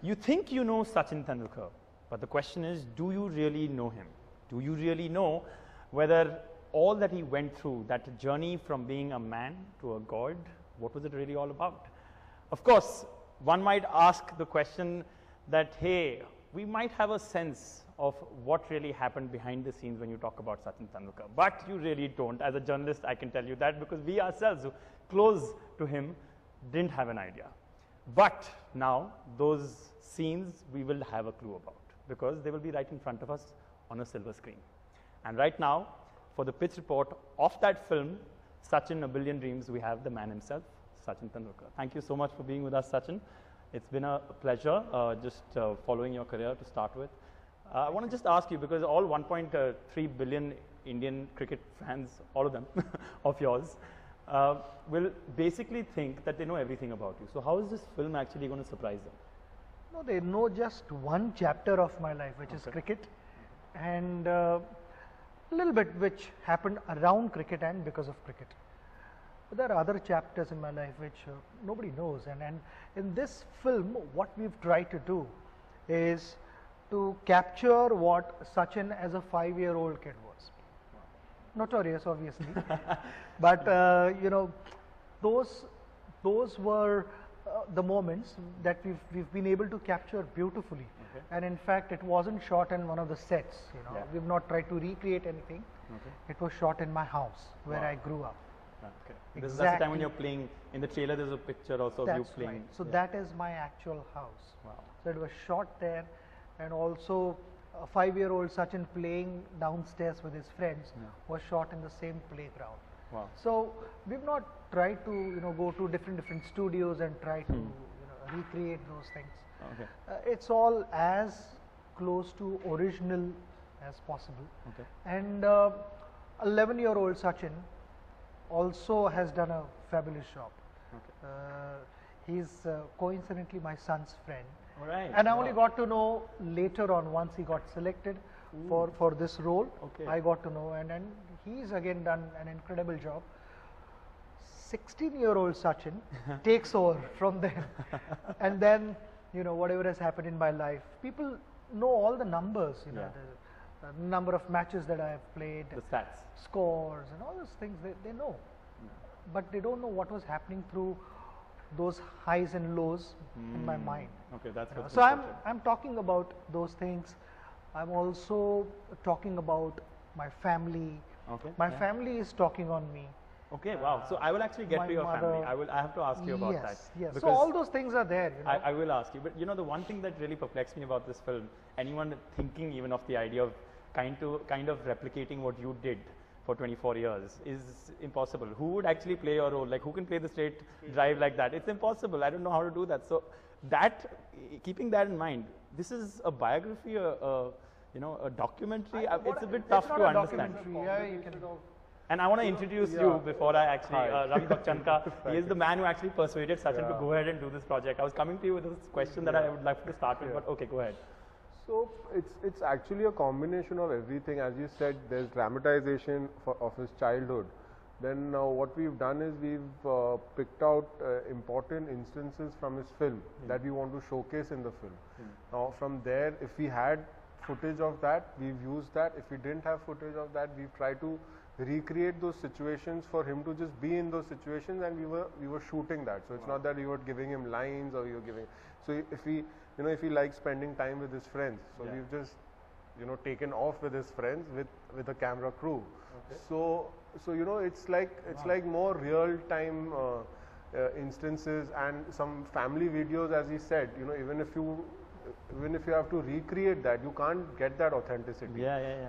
You think you know Sachin Tendulkar, but the question is, do you really know him? Do you really know whether all that he went through, that journey from being a man to a god, what was it really all about? Of course, one might ask the question that, hey, we might have a sense of what really happened behind the scenes when you talk about Sachin Tendulkar, but you really don't. As a journalist, I can tell you that, because we ourselves, close to him, didn't have an idea. But now, those scenes we will have a clue about, because they will be right in front of us on a silver screen. And right now, for the pitch report of that film, Sachin, A Billion Dreams, we have the man himself, Sachin Tendulkar. Thank you so much for being with us, Sachin. It's been a pleasure following your career to start with. I want to just ask you, because all 1.3 billion Indian cricket fans, all of them, of yours, will basically think that they know everything about you. So how is this film actually going to surprise them? No, they know just one chapter of my life, which is cricket, and a little bit which happened around cricket and because of cricket. But there are other chapters in my life which nobody knows, and in this film what we've tried to do is to capture what Sachin as a 5-year-old kid was. Notorious, obviously, but you know, those were the moments that we've been able to capture beautifully. And in fact, it wasn't shot in one of the sets. You know, we've not tried to recreate anything. It was shot in my house where I grew up. This is the time when you're playing. In the trailer, there's a picture also of you playing. Right. So that is my actual house. So it was shot there, and also a 5-year-old Sachin playing downstairs with his friends was shot in the same playground. So we've not tried to go to different studios and try to recreate those things. It's all as close to original as possible. And 11-year-old Sachin also has done a fabulous job. He's coincidentally my son's friend. And I only got to know later on, once he got selected for this role. I got to know, and he's again done an incredible job. 16-year-old Sachin takes over from there, and then whatever has happened in my life, people know all the numbers. The number of matches that I have played, the stats, scores, and all those things they know, but they don't know what was happening through those highs and lows in my mind. That's so I'm talking about those things. I'm also talking about my family. My family is talking on me. Wow. So I will actually get to your family. I have to ask you about that. Yes. So all those things are there. I will ask you. But the one thing that really perplexed me about this film, anyone thinking even of the idea of kind of replicating what you did for 24 years is impossible. Who would actually play your role? Like, who can play the straight drive like that? It's impossible. I don't know how to do that. So keeping that in mind, this is a biography, a documentary. It's a bit tough to understand. And I want to introduce you before I actually, Ravi Bachchanka. He is the man who actually persuaded Sachin to go ahead and do this project. I was coming to you with this question that I would like to start with, but okay, go ahead. So it's actually a combination of everything. As you said, there's dramatization of his childhood. Then what we've done is we've picked out important instances from his film that we want to showcase in the film. Now from there, if we had footage of that, we've used that. If we didn't have footage of that, we've tried to recreate those situations for him to just be in those situations, and we were shooting that. So it's not that we were giving him lines or we were giving. So if he likes spending time with his friends, so we've just taken off with his friends with a camera crew. So it's like more real time instances and some family videos, as he said. Even if you have to recreate that, you can't get that authenticity.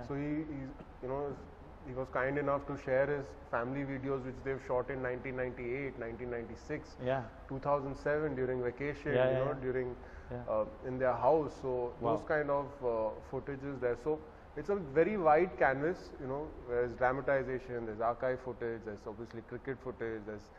So he was kind enough to share his family videos, which they've shot in 1998, 1996, 2007 during vacation, during in their house. So those kind of footages there. So it's a very wide canvas. There's dramatization, there's archive footage, there's obviously cricket footage, there's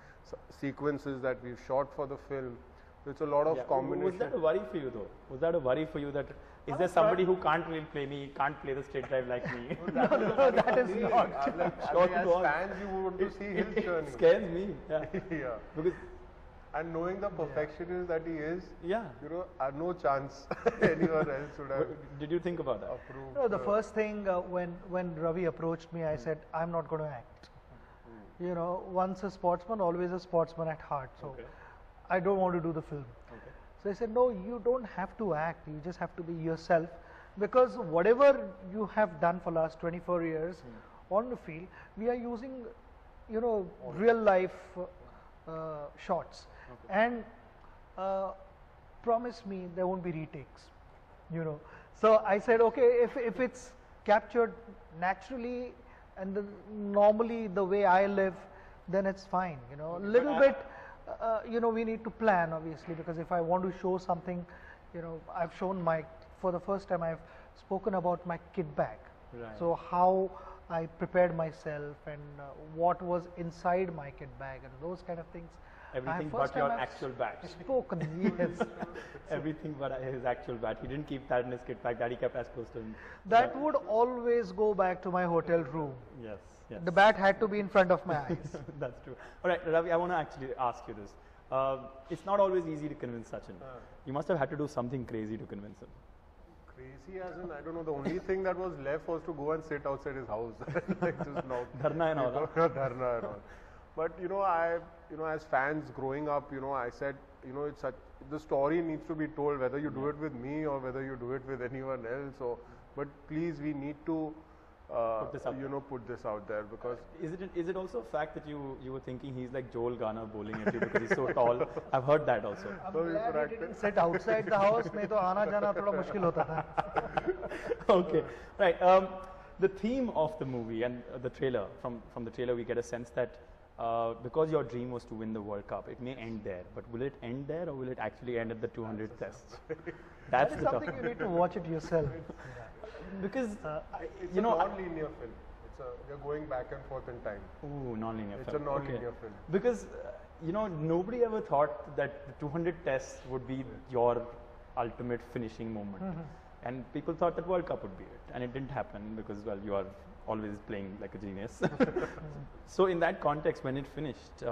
sequences that we've shot for the film. So it's a lot of combination. Was that a worry for you though? Was that a worry for you that is there somebody who can't really play me, can't play the straight drive like me? No, that is not. As fans, you want to see his journey. It scares me. Because And knowing the perfectionist that he is, yeah, you know, no chance anyone else would have. Did you think about that? Approved. No, the first thing when Ravi approached me, I said, I'm not going to act. You know, once a sportsman, always a sportsman at heart. So I don't want to do the film. So I said, no, you don't have to act. You just have to be yourself, because whatever you have done for last 24 years on the field, we are using, you know, real life shots. And promise me there won't be retakes, you know. So I said, okay, if it's captured naturally and normally the way I live, then it's fine, you know. A little bit, you know, we need to plan, obviously, because if I want to show something, you know, I've shown for the first time I've spoken about my kit bag. Right. So how I prepared myself and what was inside my kit bag and those kind of things. Everything but your actual badge. Spoken, yes. Everything but his actual badge. He didn't keep that in his kit bag. That he kept as close to him. That would always go back to my hotel room. Yes, yes. The bat had to be in front of my eyes. That's true. All right, Ravi, I want to actually ask you this. It's not always easy to convince Sachin. You must have had to do something crazy to convince him. Crazy as in, I don't know, the only thing that was left was to go and sit outside his house. Like just knock. Dharna and all. Dharna and all. But you know, as fans growing up, you know, I said, you know, the story needs to be told, whether you do it with me or whether you do it with anyone else. Or, but please, we need to, put this out there, because is it also a fact that you were thinking he's like Joel Garner bowling at you because he's so tall? I've heard that also. I'm glad he didn't sit outside the house. नहीं तो आना जाना थोड़ा मुश्किल होता था. Okay, right. The theme of the movie and the trailer, from the trailer we get a sense that because your dream was to win the World Cup, it may end there. But will it end there, or will it actually end at the 200th test? That is something you need to watch it yourself. Because it's a non-linear film. You're going back and forth in time. Ooh, non-linear film. It's a non-linear film. Because you know, nobody ever thought that the 200 tests would be your ultimate finishing moment. And people thought that World Cup would be it, and it didn't happen because, well, you are always playing like a genius. So in that context, when it finished,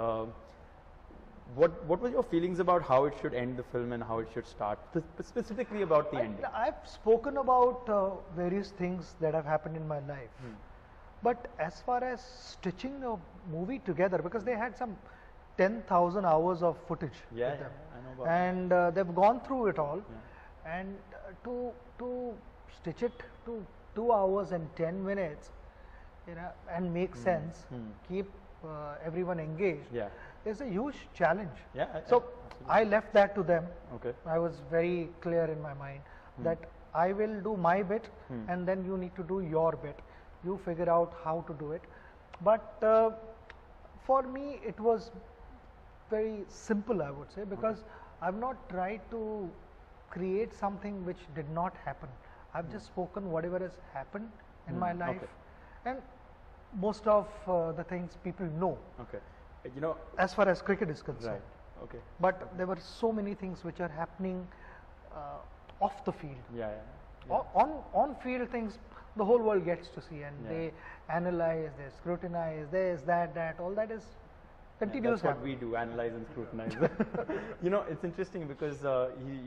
what were your feelings about how it should end the film and how it should start, specifically about the ending? I've spoken about various things that have happened in my life. But as far as stitching a movie together, because they had some 10,000 hours of footage with them. I know about and they've gone through it all. And to stitch it to 2 hours and 10 minutes, you know, and make sense, keep everyone engaged, is a huge challenge. So I left that to them. I was very clear in my mind that I will do my bit, and then you need to do your bit. You figure out how to do it. But for me, it was very simple, I would say, because I've not tried to create something which did not happen. I've just spoken whatever has happened in my life, and most of the things people know. You know, as far as cricket is concerned. Right. But there were so many things which are happening off the field. On field things, the whole world gets to see, and they analyze, they scrutinize, this, that, all that is continuous. That's what we do, analyze and scrutinize. You know, it's interesting because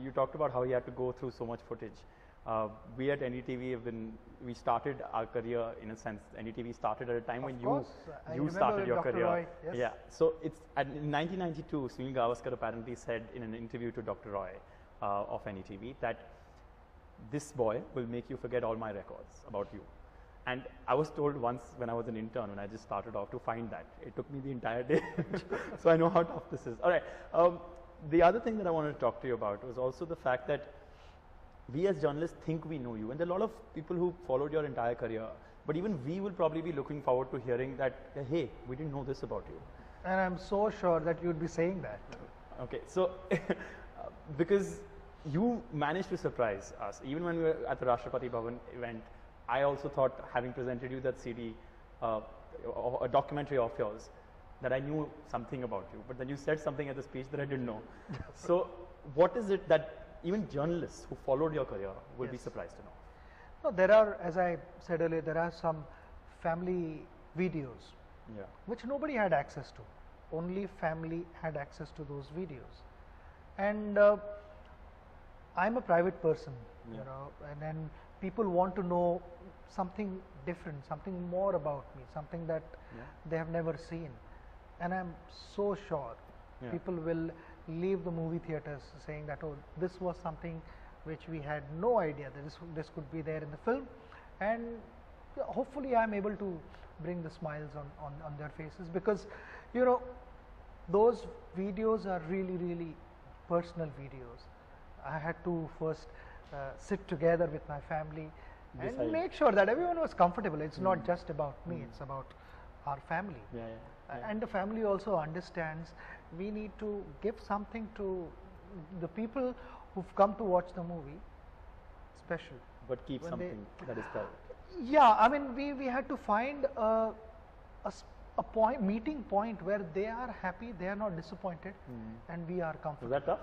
you talked about how he had to go through so much footage. We at NDTV we started our career in a sense. NDTV started at a time when you started your career. Roy, So it's in 1992, Sunil Gavaskar apparently said in an interview to Dr. Roy of NDTV that this boy will make you forget all my records about you. And I was told once when I was an intern, when I just started off, to find that. It took me the entire day. So I know how tough this is. All right. The other thing that I wanted to talk to you about was also the fact that we as journalists think we know you. And there are a lot of people who followed your entire career. But even we will probably be looking forward to hearing that, hey, we didn't know this about you. And I'm so sure that you'd be saying that. Okay. So, because you managed to surprise us. Even when we were at the Rashtrapati Bhavan event, I also thought, having presented you that CD, a documentary of yours, that I knew something about you. But then you said something at the speech that I didn't know. So what is it that even journalists who followed your career will be surprised to know? No, there are, as I said earlier, there are some family videos which nobody had access to. only family had access to those videos. And I'm a private person, you know, and then people want to know something different, something more about me, something that they have never seen. And I'm so sure people will leave the movie theaters saying that, oh, this was something which we had no idea that this could be there in the film. And hopefully I'm able to bring the smiles on their faces, because, you know, those videos are really, really personal videos. I had to first sit together with my family and make sure that everyone was comfortable. It's not just about me, it's about our family. And the family also understands we need to give something to the people who've come to watch the movie special. But keep something that is private. Yeah, I mean, we had to find a meeting point where they are happy, they are not disappointed, and we are comfortable. Was that tough?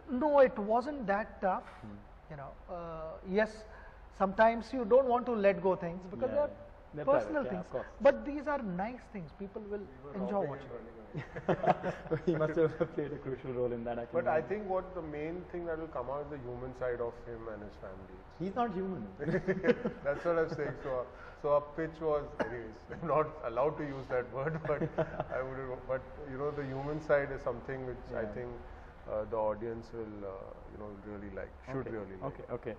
No, it wasn't that tough. You know, yes, sometimes you don't want to let go things because they're personal things, but these are nice things. People will enjoy watching. He must have played a crucial role in that. But I think what the main thing that will come out is the human side of him and his family. He's not human. That's what I'm saying. So our pitch was, anyways, I'm not allowed to use that word, but I would. But you know, the human side is something which I think the audience will, you know, really like. Should really like. Okay.